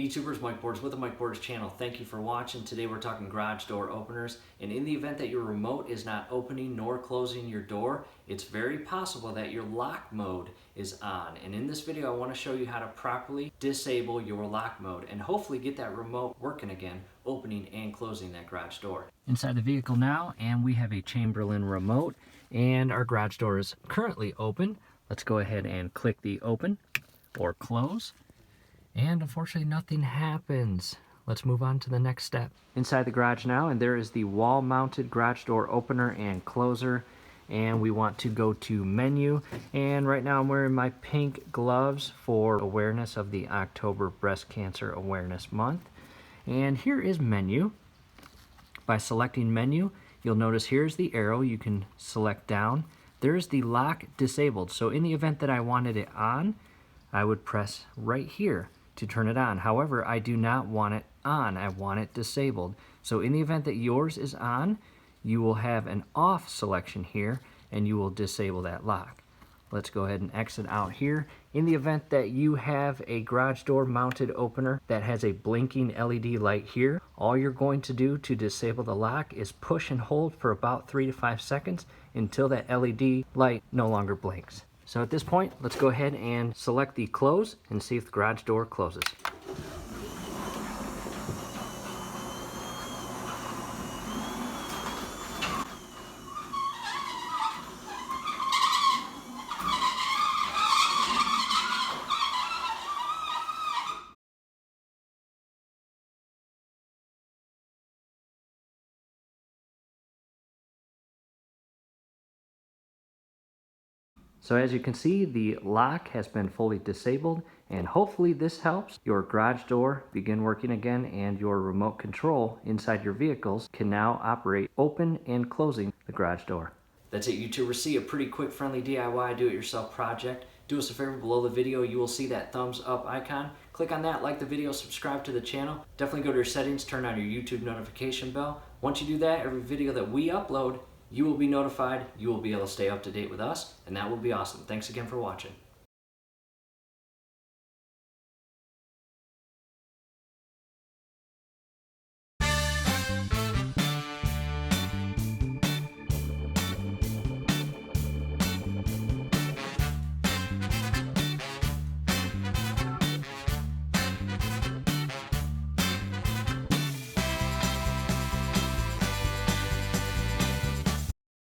Hey YouTubers, Mike Borders with the Mike Borders channel. Thank you for watching. Today we're talking garage door openers, and in the event that your remote is not opening nor closing your door, it's very possible that your lock mode is on. And in this video I want to show you how to properly disable your lock mode and hopefully get that remote working again, opening and closing that garage door. Inside the vehicle now, and we have a Chamberlain remote, and our garage door is currently open. Let's go ahead and click the open or close. And unfortunately nothing happens. Let's move on to the next step. Inside the garage now, and there is the wall-mounted garage door opener and closer. And we want to go to menu. And right now I'm wearing my pink gloves for awareness of the October Breast Cancer Awareness Month. And here is menu. By selecting menu, you'll notice here's the arrow. You can select down. There's the lock disabled. So in the event that I wanted it on, I would press right here to turn it on. However, I do not want it on. I want it disabled. So in the event that yours is on, you will have an off selection here and you will disable that lock. Let's go ahead and exit out here. In the event that you have a garage door mounted opener that has a blinking LED light here, all you're going to do to disable the lock is push and hold for about 3 to 5 seconds until that LED light no longer blinks. So at this point, let's go ahead and select the close and see if the garage door closes. So as you can see, the lock has been fully disabled, and hopefully this helps your garage door begin working again, and your remote control inside your vehicles can now operate open and closing the garage door. That's it, YouTubers. See a pretty quick, friendly DIY do-it-yourself project. Do us a favor, below the video you will see that thumbs up icon. Click on that, like the video, subscribe to the channel. Definitely go to your settings, turn on your YouTube notification bell. Once you do that, every video that we upload, you will be notified, you will be able to stay up to date with us, and that will be awesome. Thanks again for watching.